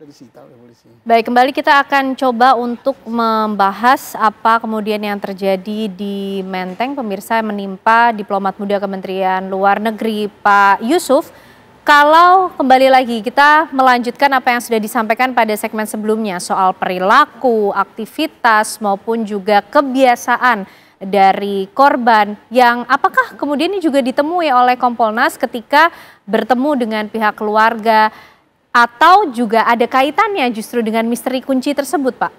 disita oleh polisi. Baik, kembali kita akan coba untuk membahas apa kemudian yang terjadi di Menteng, pemirsa, yang menimpa diplomat muda Kementerian Luar Negeri Pak Yusuf. Kalau kembali lagi kita melanjutkan apa yang sudah disampaikan pada segmen sebelumnya soal perilaku, aktivitas maupun juga kebiasaan dari korban yang apakah kemudian ini juga ditemui oleh Kompolnas ketika bertemu dengan pihak keluarga, atau juga ada kaitannya justru dengan misteri kunci tersebut, Pak?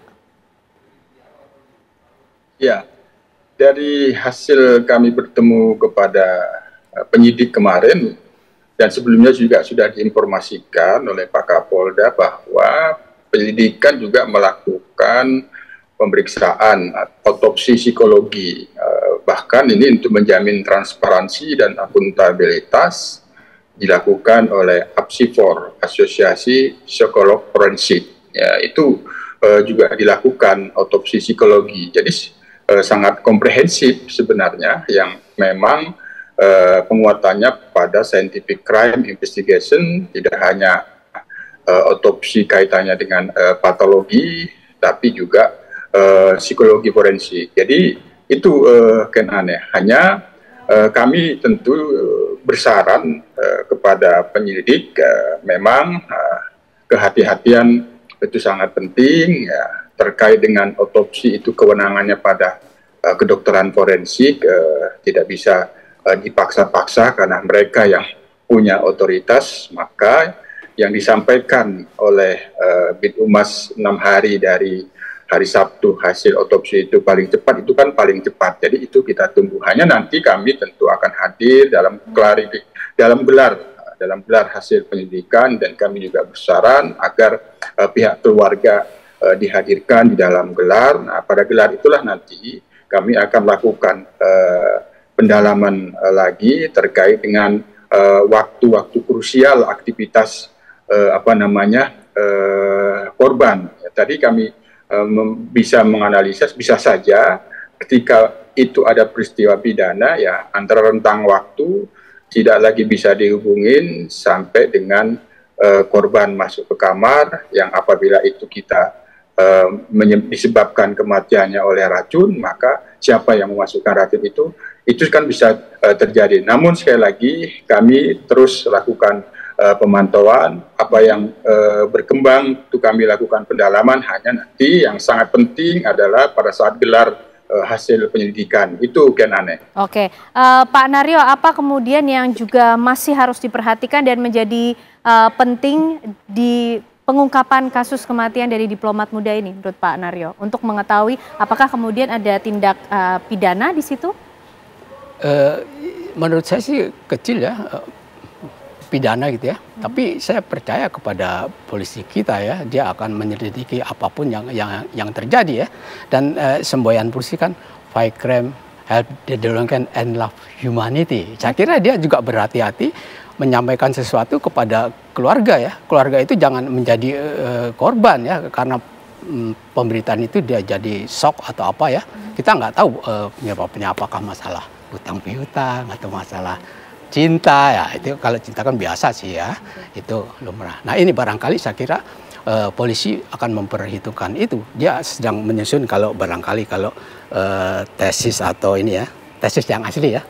Ya, dari hasil kami bertemu kepada penyidik kemarin dan sebelumnya juga sudah diinformasikan oleh Pak Kapolda bahwa penyelidikan juga melakukan pemeriksaan otopsi psikologi, bahkan ini untuk menjamin transparansi dan akuntabilitas dilakukan oleh APSIFOR, Asosiasi Psikolog Forensik. Ya, itu juga dilakukan otopsi psikologi. Jadi sangat komprehensif sebenarnya, yang memang penguatannya pada scientific crime investigation, tidak hanya otopsi kaitannya dengan patologi, tapi juga psikologi forensik. Jadi itu Ken aneh. Hanya kami tentu bersaran kepada penyelidik, memang kehati-hatian itu sangat penting ya, terkait dengan otopsi itu kewenangannya pada kedokteran forensik, tidak bisa dipaksa-paksa karena mereka yang punya otoritas. Maka yang disampaikan oleh Bid Umas 6 hari dari hari Sabtu hasil otopsi itu paling cepat, itu kan paling cepat. Jadi itu kita tunggu. Hanya nanti kami tentu akan hadir dalam gelar hasil penyelidikan, dan kami juga bersaran agar pihak keluarga dihadirkan di dalam gelar. Nah, pada gelar itulah nanti kami akan lakukan pendalaman lagi terkait dengan waktu-waktu krusial aktivitas korban. Ya, tadi kami bisa menganalisis, bisa saja ketika itu ada peristiwa pidana, ya antara rentang waktu tidak lagi bisa dihubungin sampai dengan korban masuk ke kamar, yang apabila itu kita disebabkan kematiannya oleh racun, maka siapa yang memasukkan racun itu kan bisa terjadi. Namun sekali lagi kami terus lakukan pemantauan, apa yang berkembang itu kami lakukan pendalaman. Hanya nanti yang sangat penting adalah pada saat gelar hasil penyelidikan itu Ken aneh. Oke, Pak Naryo, apa kemudian yang juga masih harus diperhatikan dan menjadi penting di pengungkapan kasus kematian dari diplomat muda ini menurut Pak Naryo, untuk mengetahui apakah kemudian ada tindak pidana di situ? Menurut saya sih kecil ya, pidana gitu ya. Tapi saya percaya kepada polisi kita ya, dia akan menyelidiki apapun yang terjadi ya. Dan semboyan polisi kan fight crime, help the delinquent and love humanity. Saya kira dia juga berhati-hati menyampaikan sesuatu kepada keluarga ya. Keluarga itu jangan menjadi korban ya, karena pemberitaan itu dia jadi shock atau apa ya. Kita nggak tahu penyebabnya, apakah masalah hutang piutang atau masalah cinta ya. Itu kalau cinta kan biasa sih ya, itu lumrah. Nah ini barangkali saya kira polisi akan memperhitungkan itu. Dia sedang menyusun kalau tesis atau ini ya, tesis yang asli ya,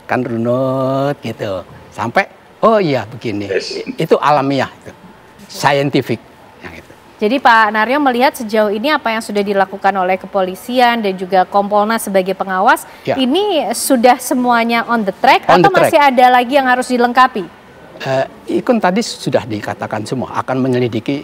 kan runut gitu sampai oh iya begini, itu alamiah, itu scientific yang itu. Jadi Pak Naryo melihat sejauh ini apa yang sudah dilakukan oleh kepolisian dan juga Kompolnas sebagai pengawas, ya, ini sudah semuanya on the track atau masih ada lagi yang harus dilengkapi? Ikun tadi sudah dikatakan semua, akan menyelidiki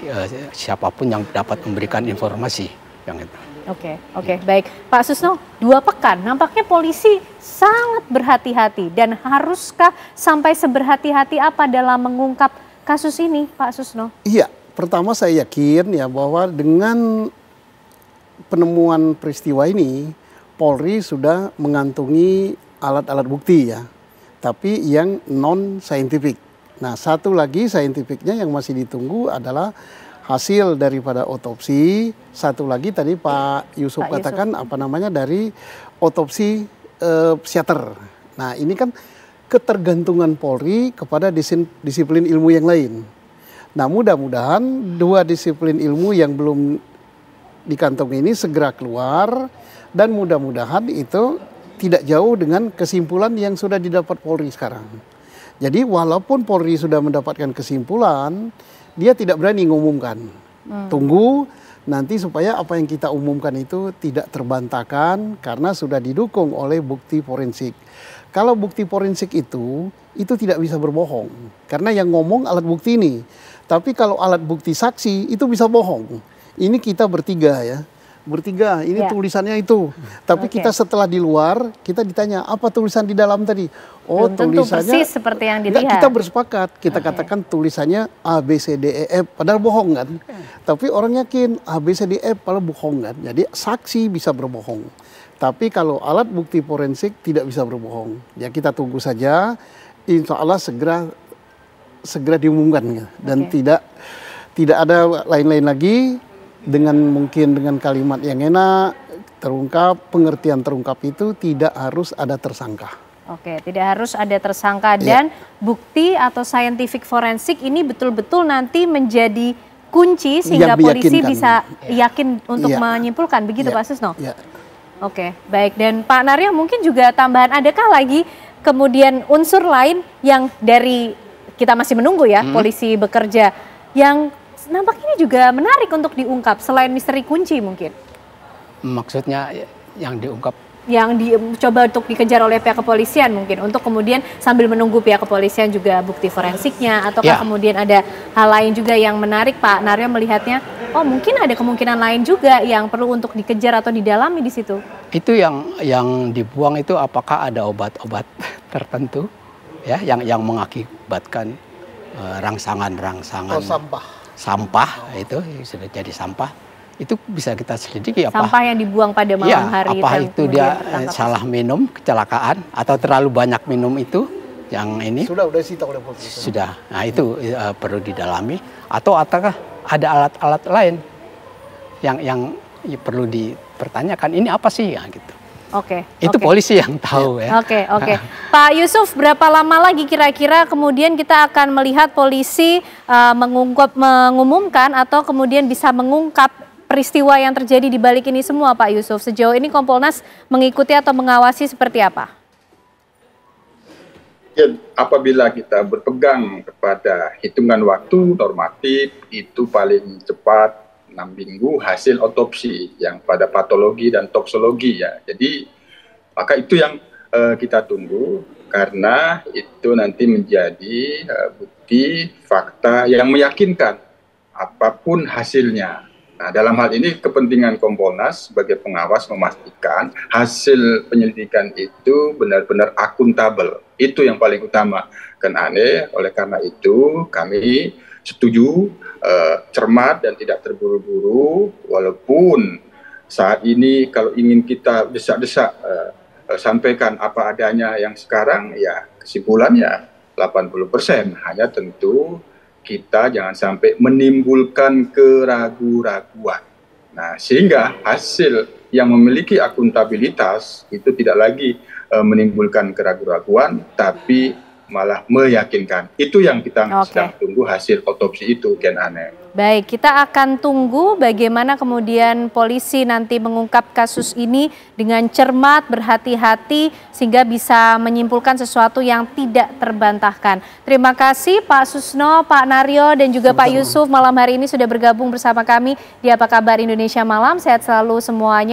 siapapun yang dapat memberikan informasi yang itu. Oke, baik. Pak Susno, 2 pekan nampaknya polisi sangat berhati-hati, dan haruskah sampai seberhati-hati apa dalam mengungkap kasus ini, Pak Susno? Iya. Pertama saya yakin ya bahwa dengan penemuan peristiwa ini Polri sudah mengantongi alat-alat bukti ya, tapi yang non saintifik. Nah, satu lagi saintifiknya yang masih ditunggu adalah hasil daripada otopsi. Satu lagi tadi Pak Yusuf katakan dari otopsi psikiater. Nah, ini kan ketergantungan Polri kepada disiplin ilmu yang lain. Nah, mudah-mudahan dua disiplin ilmu yang belum dikantongi ini segera keluar, dan mudah-mudahan itu tidak jauh dengan kesimpulan yang sudah didapat Polri sekarang. Jadi walaupun Polri sudah mendapatkan kesimpulan, dia tidak berani mengumumkan. Tunggu nanti supaya apa yang kita umumkan itu tidak terbantahkan karena sudah didukung oleh bukti forensik. Kalau bukti forensik itu tidak bisa berbohong. Karena yang ngomong alat bukti ini. Tapi kalau alat bukti saksi itu bisa bohong. Ini kita bertiga ya. Bertiga, ini tulisannya itu. Tapi kita setelah di luar, kita ditanya, apa tulisan di dalam tadi? Oh, belum tentu tulisannya persis seperti yang dilihat. Enggak, kita bersepakat. Kita katakan tulisannya A, B, C, D, E, F. Padahal bohong kan. Tapi orang yakin A, B, C, D, E, F padahal bohong kan. Jadi saksi bisa berbohong. Tapi kalau alat bukti forensik tidak bisa berbohong. Ya kita tunggu saja. Insya Allah segera diumumkan ya. Dan tidak ada lain-lain lagi, dengan mungkin dengan kalimat yang enak, terungkap, pengertian terungkap itu tidak harus ada tersangka. Oke, tidak harus ada tersangka, dan bukti atau scientific forensik ini betul-betul nanti menjadi kunci sehingga polisi bisa yakin untuk menyimpulkan, begitu Pak Susno? Oke, baik. Dan Pak Naryo mungkin juga tambahan, adakah lagi kemudian unsur lain yang dari kita masih menunggu ya, polisi bekerja, yang nampaknya juga menarik untuk diungkap selain misteri kunci mungkin? Maksudnya yang diungkap? Yang dicoba untuk dikejar oleh pihak kepolisian mungkin, untuk kemudian sambil menunggu pihak kepolisian juga bukti forensiknya, ataukah kemudian ada hal lain juga yang menarik Pak Naryo melihatnya? Oh, mungkin ada kemungkinan lain juga yang perlu untuk dikejar atau didalami di situ? Itu yang dibuang itu apakah ada obat-obat tertentu ya yang mengakibatkan rangsangan-rangsangan sampah itu sudah jadi sampah, itu bisa kita selidiki apa sampah yang dibuang pada malam hari apa itu dia salah minum, kecelakaan, atau terlalu banyak minum itu yang ini sudah disita oleh polisi. Sudah. Nah, itu perlu didalami, atau apakah ada alat-alat lain yang perlu dipertanyakan, ini apa sih ya gitu. Itu polisi yang tahu ya. Oke. Pak Yusuf, berapa lama lagi kira-kira kemudian kita akan melihat polisi mengumumkan atau kemudian bisa mengungkap peristiwa yang terjadi di balik ini semua, Pak Yusuf? Sejauh ini Kompolnas mengikuti atau mengawasi seperti apa? Ya, apabila kita berpegang kepada hitungan waktu normatif, itu paling cepat 6 minggu hasil otopsi yang pada patologi dan toksologi ya. Jadi maka itu yang kita tunggu, karena itu nanti menjadi bukti fakta yang meyakinkan apapun hasilnya. Nah, dalam hal ini kepentingan Kompolnas sebagai pengawas memastikan hasil penyelidikan itu benar-benar akuntabel. Itu yang paling utama. Kan aneh, oleh karena itu kami setuju, cermat dan tidak terburu-buru, walaupun saat ini kalau ingin kita desak-desak sampaikan apa adanya yang sekarang, ya kesimpulannya 80%, hanya tentu kita jangan sampai menimbulkan keraguan-raguan. Nah, sehingga hasil yang memiliki akuntabilitas itu tidak lagi menimbulkan keraguan-raguan, tapi malah meyakinkan. Itu yang kita sedang tunggu hasil otopsi itu, Ken Ane. Baik, kita akan tunggu bagaimana kemudian polisi nanti mengungkap kasus ini dengan cermat, berhati-hati, sehingga bisa menyimpulkan sesuatu yang tidak terbantahkan. Terima kasih Pak Susno, Pak Naryo, dan juga Pak Yusuf malam hari ini sudah bergabung bersama kami di Apa Kabar Indonesia Malam. Sehat selalu semuanya.